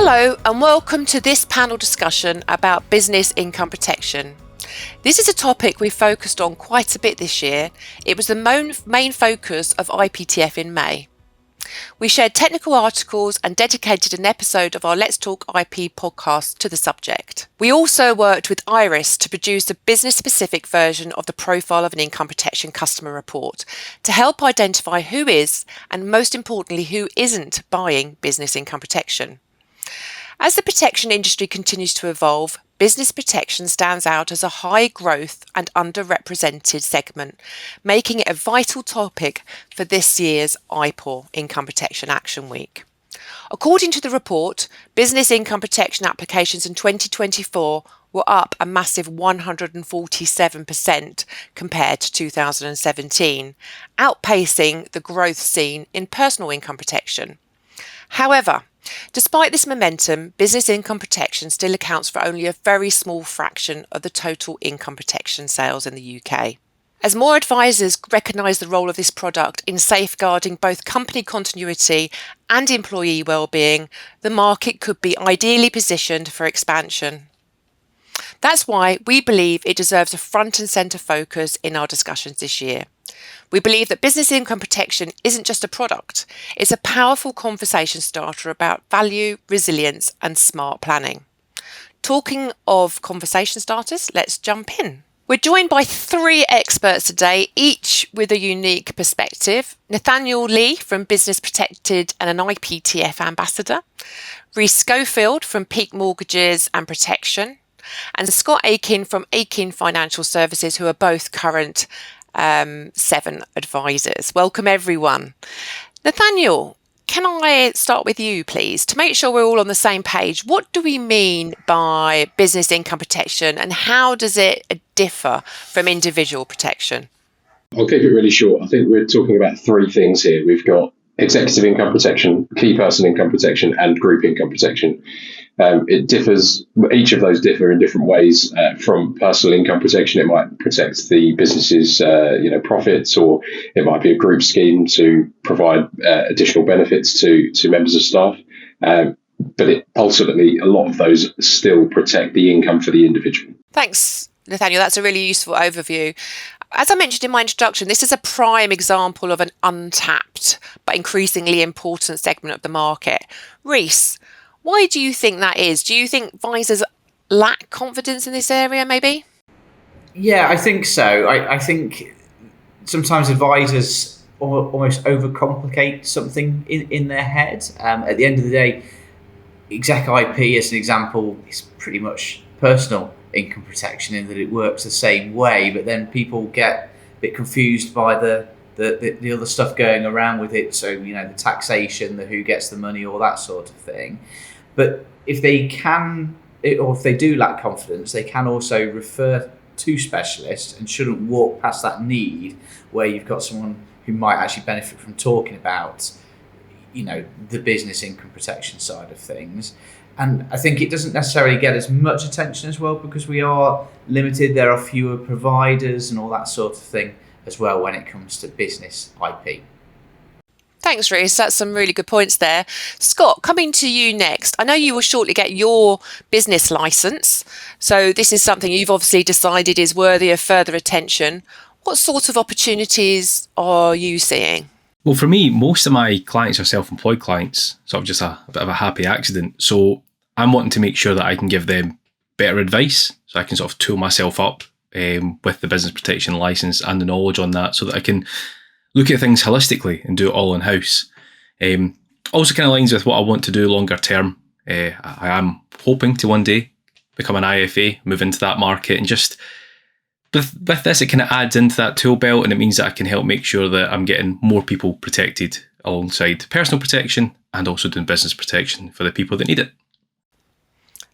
Hello and welcome to this panel discussion about business income protection. This is a topic we focused on quite a bit this year. It was the main focus of IPTF in May. We shared technical articles and dedicated an episode of our Let's Talk IP podcast to the subject. We also worked with Iris to produce a business-specific version of the Profile of an Income Protection Customer Report to help identify who is, and most importantly, who isn't buying business income protection. As the protection industry continues to evolve, business protection stands out as a high growth and underrepresented segment, making it a vital topic for this year's IPAW Income Protection Action Week. According to the report, business income protection applications in 2024 were up a massive 147% compared to 2017, outpacing the growth seen in personal income protection. However, despite this momentum, business income protection still accounts for only a very small fraction of the total income protection sales in the UK. As more advisors recognise the role of this product in safeguarding both company continuity and employee well-being, the market could be ideally positioned for expansion. That's why we believe it deserves a front and centre focus in our discussions this year. We believe that business income protection isn't just a product, it's a powerful conversation starter about value, resilience and smart planning. Talking of conversation starters, let's jump in. We're joined by three experts today, each with a unique perspective. Nathaniel Lee from Business Protected and an IPTF ambassador, Rhys Schofield from Peak Mortgages and Protection, and Scott Aiken from Aiken Financial Services, who are both current 7 advisors. Welcome everyone. Nathaniel, can I start with you please? To make sure we're all on the same page, what do we mean by business income protection and how does it differ from individual protection? I'll keep it really short. I think we're talking about three things here. We've got executive income protection, key person income protection and group income protection. It differs, each of those differ in different ways. From personal income protection, it might protect the business's profits, or it might be a group scheme to provide additional benefits to members of staff. But ultimately, a lot of those still protect the income for the individual. Thanks, Nathaniel. That's a really useful overview. As I mentioned in my introduction, this is a prime example of an untapped but increasingly important segment of the market. Rhys, why do you think that is? Do you think advisors lack confidence in this area, maybe? Yeah, I think so. I think sometimes advisors almost overcomplicate something in their head. At the end of the day, exec IP, as an example, is pretty much personal income protection in that it works the same way, but then people get a bit confused by the other stuff going around with it. So, the taxation, the who gets the money, all that sort of thing. But if they if they do lack confidence, they can also refer to specialists and shouldn't walk past that need where you've got someone who might actually benefit from talking about, the business income protection side of things. And I think it doesn't necessarily get as much attention as well because we are limited. There are fewer providers and all that sort of thing as well when it comes to business IP. Thanks, Rhys. That's some really good points there. Scott, coming to you next. I know you will shortly get your business licence. So this is something you've obviously decided is worthy of further attention. What sort of opportunities are you seeing? Well, for me, most of my clients are self-employed clients, sort of just a bit of a happy accident. So I'm wanting to make sure that I can give them better advice so I can sort of tool myself up with the business protection licence and the knowledge on that so that I can look at things holistically and do it all in-house. Also kind of aligns with what I want to do longer term. I am hoping to one day become an IFA, move into that market, and just with this, it kind of adds into that tool belt, and it means that I can help make sure that I'm getting more people protected alongside personal protection and also doing business protection for the people that need it.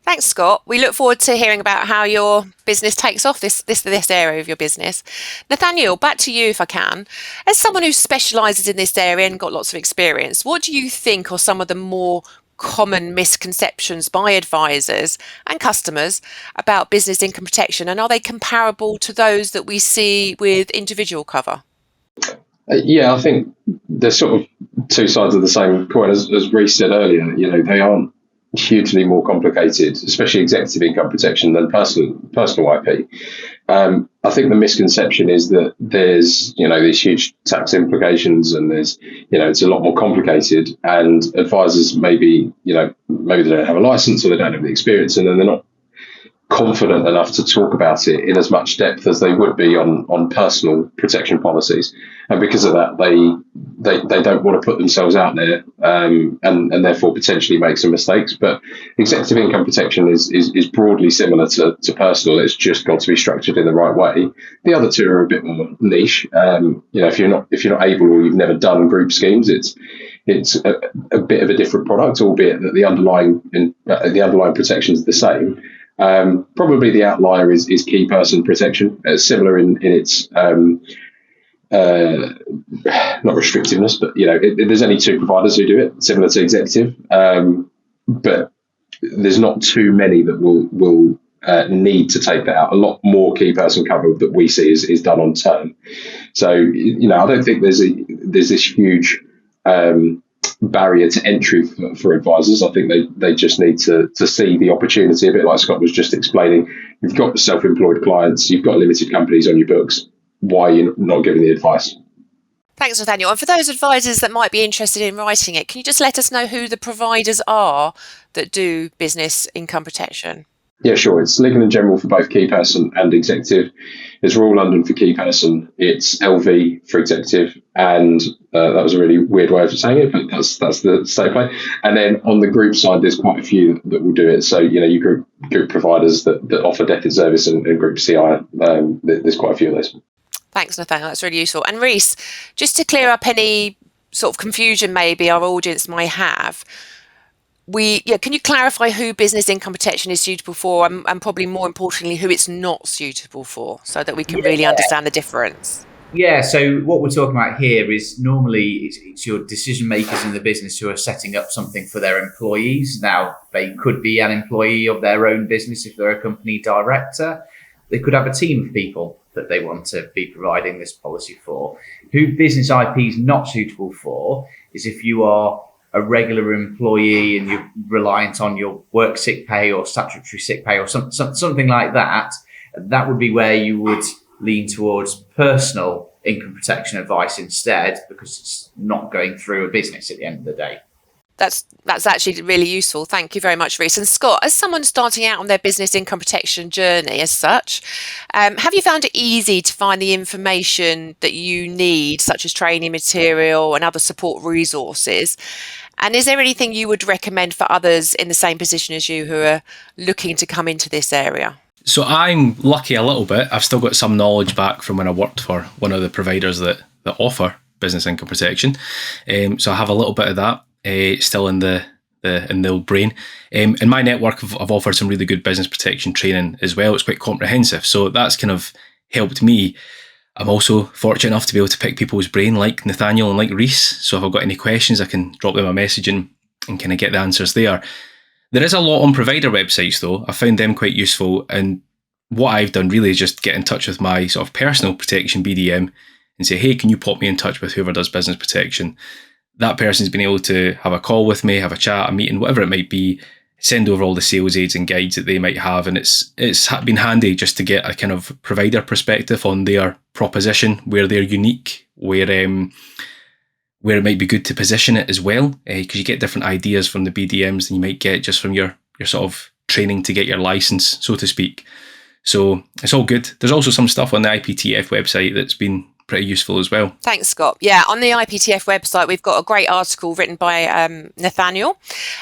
Thanks, Scott. We look forward to hearing about how your business takes off, this area of your business. Nathaniel, back to you if I can. As someone who specialises in this area and got lots of experience, what do you think are some of the more common misconceptions by advisors and customers about business income protection, and are they comparable to those that we see with individual cover? Yeah, I think they're sort of two sides of the same coin. As Rhys said earlier, they aren't hugely more complicated, especially executive income protection, than personal IP. I think the misconception is that there's, these huge tax implications, and there's, it's a lot more complicated, and advisors maybe they don't have a license, or they don't have the experience, and then they're not confident enough to talk about it in as much depth as they would be on personal protection policies. And because of that, they don't want to put themselves out there, and therefore potentially make some mistakes. But executive income protection is broadly similar to personal. It's just got to be structured in the right way. The other two are a bit more niche. If you're not able, or you've never done group schemes, it's a bit of a different product, albeit that the underlying protection is the same. Probably the outlier is key person protection. Similar in its not restrictiveness, but there's only two providers who do it, similar to executive. But there's not too many that will need to take that out. A lot more key person cover that we see is done on term. So I don't think there's this huge barrier to entry for advisors. I think they just need to see the opportunity, a bit like Scott was just explaining. You've got self-employed clients, you've got limited companies on your books. Why are you not giving the advice? Thanks, Nathaniel. And for those advisors that might be interested in writing it, can you just let us know who the providers are that do business income protection? Yeah, sure. It's Legal & General for both key person and executive. It's Royal London for key person. It's LV for executive. And that was a really weird way of saying it, but that's the state play. And then on the group side, there's quite a few that will do it. So, your group providers that offer death in service and group CI, there's quite a few of those. Thanks, Nathaniel. That's really useful. And Reese, just to clear up any sort of confusion maybe our audience might have, can you clarify who business income protection is suitable for, and probably more importantly, who it's not suitable for, so that we can really understand the difference? Yeah, so what we're talking about here is normally it's your decision makers in the business who are setting up something for their employees. Now, they could be an employee of their own business if they're a company director. They could have a team of people that they want to be providing this policy for. Who business IP is not suitable for is if you are a regular employee and you're reliant on your work sick pay or statutory sick pay or something like that. That would be where you would lean towards personal income protection advice instead, because it's not going through a business at the end of the day. That's actually really useful. Thank you very much, Reese. And Scott, as someone starting out on their business income protection journey as such, have you found it easy to find the information that you need, such as training material and other support resources? And is there anything you would recommend for others in the same position as you who are looking to come into this area? So I'm lucky a little bit. I've still got some knowledge back from when I worked for one of the providers that offer business income protection. So I have a little bit of that still in the old brain. In my network, I've offered some really good business protection training as well. It's quite comprehensive. So that's kind of helped me. I'm also fortunate enough to be able to pick people's brain like Nathaniel and like Reese. So if I've got any questions, I can drop them a message and kind of get the answers there. There is a lot on provider websites though. I found them quite useful. And what I've done really is just get in touch with my sort of personal protection BDM and say, hey, can you pop me in touch with whoever does business protection? That person's been able to have a call with me, have a chat, a meeting, whatever it might be, send over all the sales aids and guides that they might have. And it's been handy just to get a kind of provider perspective on their proposition, where they're unique, where it might be good to position it as well, because you get different ideas from the BDMs than you might get just from your sort of training to get your license, so to speak. So it's all good. There's also some stuff on the IPTF website that's been pretty useful as well. Thanks, Scott. Yeah, on the IPTF website, we've got a great article written by Nathaniel,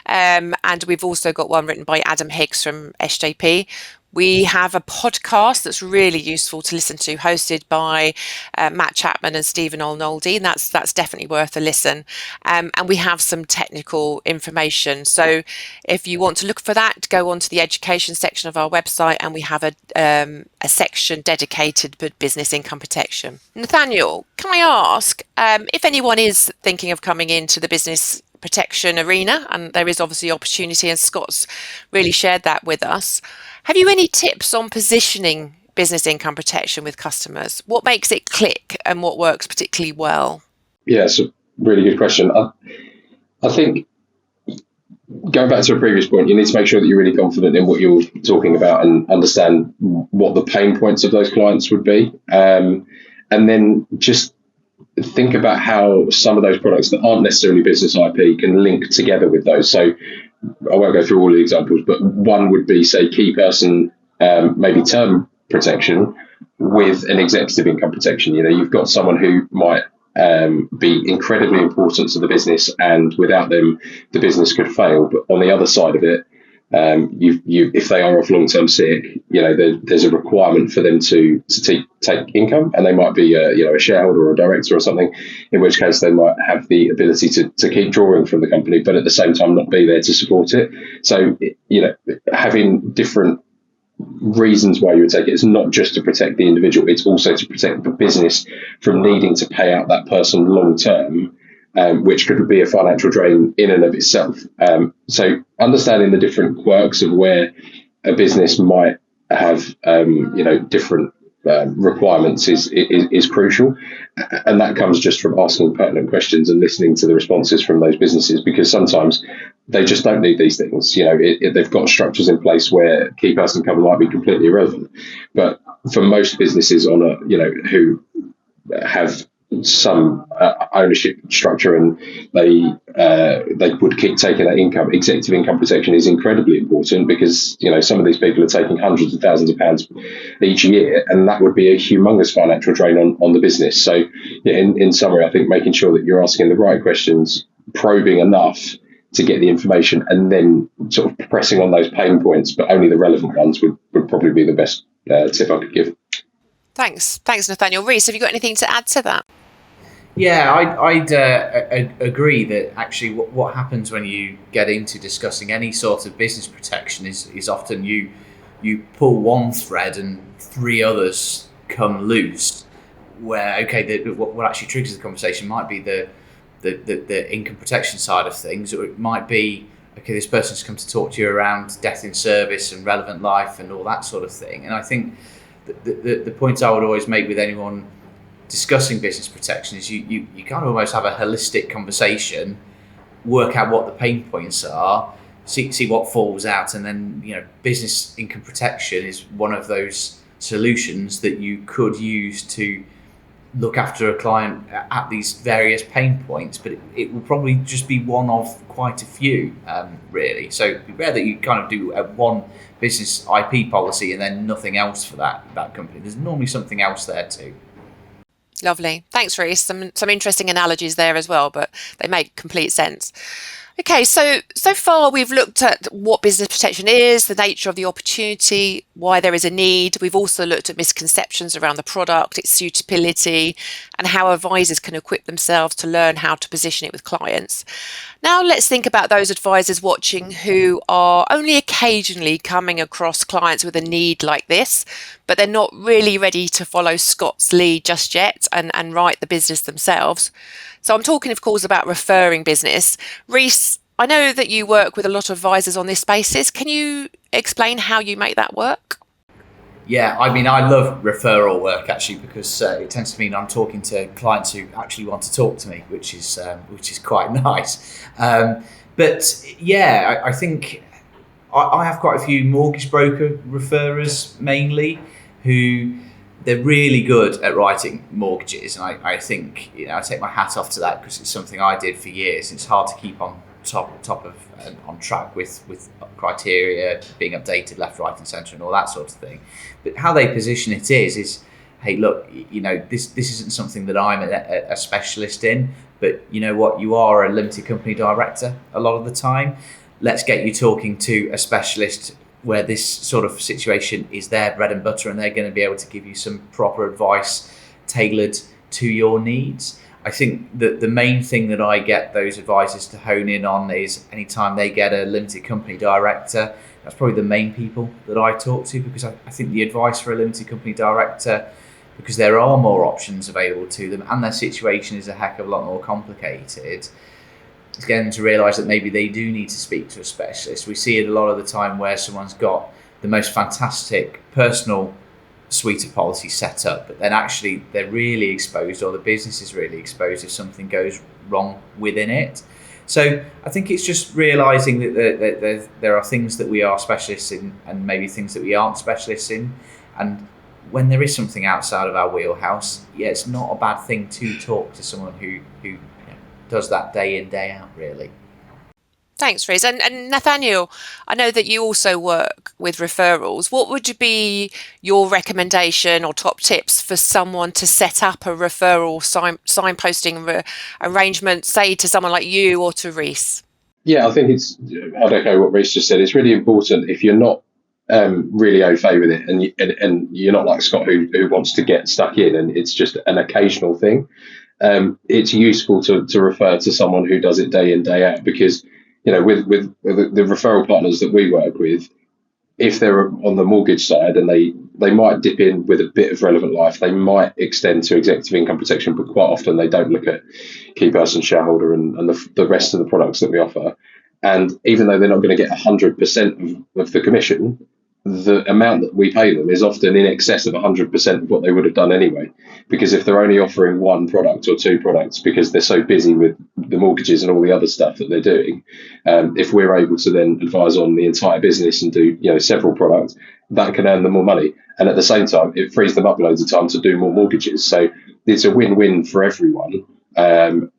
and we've also got one written by Adam Hicks from SJP. We have a podcast that's really useful to listen to, hosted by Matt Chapman and Stephen Olnoldy, and that's definitely worth a listen. And we have some technical information. So if you want to look for that, go on to the education section of our website, and we have a section dedicated to business income protection. Nathaniel, can I ask if anyone is thinking of coming into the business protection arena, and there is obviously opportunity, and Scott's really shared that with us. Have you any tips on positioning business income protection with customers? What makes it click and what works particularly well? Yeah, it's a really good question. I think going back to a previous point, you need to make sure that you're really confident in what you're talking about and understand what the pain points of those clients would be. And then just think about how some of those products that aren't necessarily business IP can link together with those. So I won't go through all the examples, but one would be, say, key person, maybe term protection with an executive income protection. You've got someone who might be incredibly important to the business, and without them, the business could fail. But on the other side of it, if they are off long-term sick, there's a requirement for them to take income, and they might be a shareholder or a director or something, in which case they might have the ability to keep drawing from the company, but at the same time not be there to support it. So having different reasons why you would take it, it's not just to protect the individual, it's also to protect the business from needing to pay out that person long term, which could be a financial drain in and of itself. So understanding the different quirks of where a business might have different requirements is crucial, and that comes just from asking pertinent questions and listening to the responses from those businesses, because sometimes they just don't need these things. They've got structures in place where key person cover might be completely irrelevant, but for most businesses who have some ownership structure and they would keep taking that income, executive income protection is incredibly important, because some of these people are taking hundreds of thousands of pounds each year, and that would be a humongous financial drain on the business. So in summary, I think making sure that you're asking the right questions, probing enough to get the information, and then sort of pressing on those pain points, but only the relevant ones would probably be the best tip I could give. Thanks, Nathaniel. Reece, have you got anything to add to that? Yeah, I'd agree that actually what happens when you get into discussing any sort of business protection is often you pull one thread and three others come loose, where what actually triggers the conversation might be the income protection side of things, or it might be, okay, this person's come to talk to you around death in service and relevant life and all that sort of thing. And I think the point I would always make with anyone discussing business protection is you kind of almost have a holistic conversation, work out what the pain points are, see what falls out, and then business income protection is one of those solutions that you could use to look after a client at these various pain points, but it will probably just be one of quite a few, really. So it'd be rare that you kind of do one business IP policy and then nothing else for that company. There's normally something else there too. Lovely. Thanks, Reece. Some interesting analogies there as well, but they make complete sense. Okay, so far we've looked at what business protection is, the nature of the opportunity, why there is a need. We've also looked at misconceptions around the product, its suitability, and how advisors can equip themselves to learn how to position it with clients. Now let's think about those advisors watching who are only occasionally coming across clients with a need like this, but they're not really ready to follow Scott's lead just yet and write the business themselves. So I'm talking, of course, about referring business. Reece, I know that you work with a lot of advisors on this basis. Can you explain how you make that work? Yeah, I mean, I love referral work actually, because it tends to mean I'm talking to clients who actually want to talk to me, which is quite nice. But yeah, I think I have quite a few mortgage broker referrers mainly who they're really good at writing mortgages, and I think I take my hat off to that, because it's something I did for years. It's hard to keep on top of on track with criteria being updated left, right, and centre, and all that sort of thing. But how they position it is hey, look, this isn't something that I'm a specialist in, but you know what, you are a limited company director a lot of the time. Let's get you talking to a specialist where this sort of situation is their bread and butter, and they're going to be able to give you some proper advice tailored to your needs. I think that the main thing that I get those advisors to hone in on is anytime they get a limited company director, that's probably the main people that I talk to, because I think the advice for a limited company director, because there are more options available to them and their situation is a heck of a lot more complicated, is getting to realise that maybe they do need to speak to a specialist. We see it a lot of the time where someone's got the most fantastic personal suite of policies set up, but then actually they're really exposed, or the business is really exposed if something goes wrong within it. So I think it's just realising that there are things that we are specialists in and maybe things that we aren't specialists in. And when there is something outside of our wheelhouse, yeah, it's not a bad thing to talk to someone who does that day in, day out, really. Thanks, Riz. And Nathaniel, I know that you also work with referrals. What would be your recommendation or top tips for someone to set up a referral signposting arrangement, say to someone like you or to Reese? Yeah, I think I'd echo what Reese just said. It's really important if you're not really au fait with it, and you're not like Scott who wants to get stuck in, and it's just an occasional thing. It's useful to refer to someone who does it day in, day out, because with the referral partners that we work with, if they're on the mortgage side and they might dip in with a bit of relevant life, they might extend to executive income protection, but quite often they don't look at key person shareholder and the rest of the products that we offer. And even though they're not going to get 100% of the commission, the amount that we pay them is often in excess of 100% of what they would have done anyway. Because if they're only offering one product or two products because they're so busy with the mortgages and all the other stuff that they're doing, if we're able to then advise on the entire business and do several products, that can earn them more money. And at the same time, it frees them up loads of time to do more mortgages. So it's a win-win for everyone. And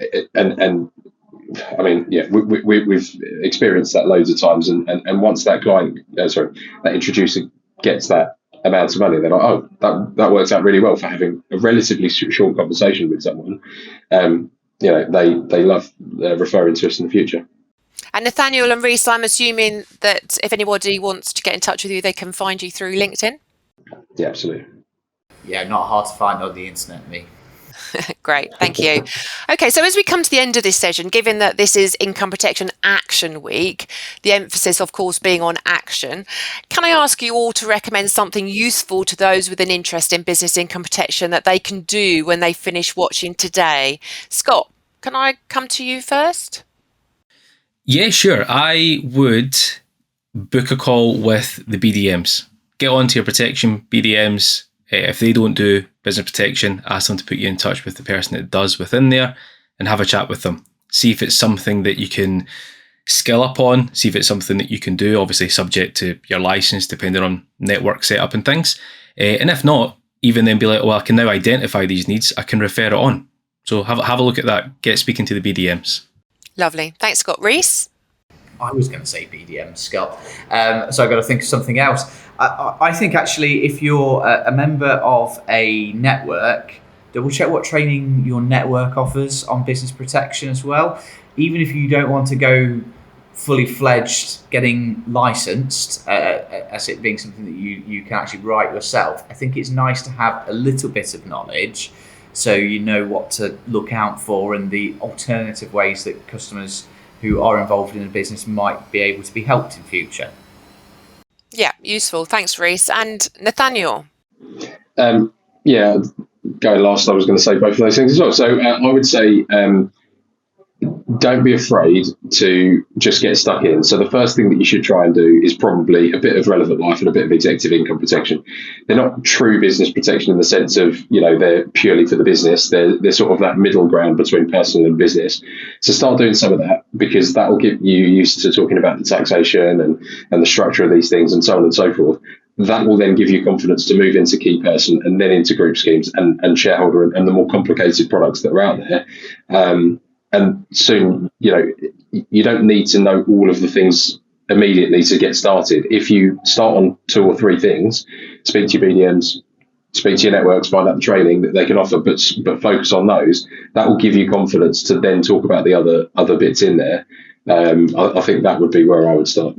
I mean, yeah, we've experienced that loads of times, and once that that introducer gets that amount of money, they're like, oh, that works out really well for having a relatively short conversation with someone. They love referring to us in the future. And Nathaniel and Reese, I'm assuming that if anybody wants to get in touch with you, they can find you through LinkedIn? Yeah, absolutely. Yeah, not hard to find on the internet, me. Great, thank you. Okay, so as we come to the end of this session, given that this is Income Protection Action Week, the emphasis, of course, being on action, can I ask you all to recommend something useful to those with an interest in business income protection that they can do when they finish watching today? Scott, can I come to you first? Yeah, sure. I would book a call with the BDMs. Get onto your protection BDMs. If they don't do business protection, ask them to put you in touch with the person that does within there and have a chat with them. See if it's something that you can skill up on, see if it's something that you can do, obviously subject to your license, depending on network setup and things. And if not, even then be like, well, I can now identify these needs, I can refer it on. So have a look at that, get speaking to the BDMs. Lovely. Thanks, Scott. Reese? I was going to say BDM, Scott. So I've got to think of something else. I think actually if you're a member of a network, double check what training your network offers on business protection as well. Even if you don't want to go fully fledged getting licensed, as it being something that you can actually write yourself, I think it's nice to have a little bit of knowledge so you know what to look out for and the alternative ways that customers who are involved in a business might be able to be helped in future. Yeah, useful. Thanks, Reese. And Nathaniel? Yeah, going last, I was going to say both of those things as well. So I would say don't be afraid to just get stuck in. So the first thing that you should try and do is probably a bit of relevant life and a bit of executive income protection. They're not true business protection in the sense of, they're purely for the business. They're sort of that middle ground between personal and business. So start doing some of that, because that will get you used to talking about the taxation and the structure of these things and so on and so forth. That will then give you confidence to move into key person and then into group schemes and shareholder and the more complicated products that are out there. And soon, you don't need to know all of the things immediately to get started. If you start on 2 or 3 things, speak to your BDMs, speak to your networks, find out the training that they can offer, but focus on those. That will give you confidence to then talk about the other bits in there. I think that would be where I would start.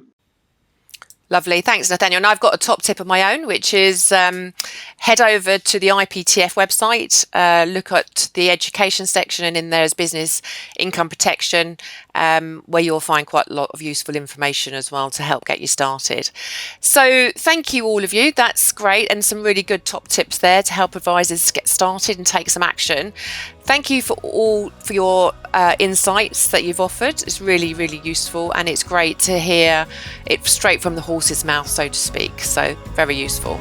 Lovely. Thanks, Nathaniel. And I've got a top tip of my own, which is head over to the IPTF website, look at the education section, and in there is business income protection, where you'll find quite a lot of useful information as well to help get you started. So thank you, all of you. That's great. And some really good top tips there to help advisors get started and take some action. Thank you for your insights that you've offered. It's really, really useful, and it's great to hear it straight from the horse's mouth, so to speak. So very useful.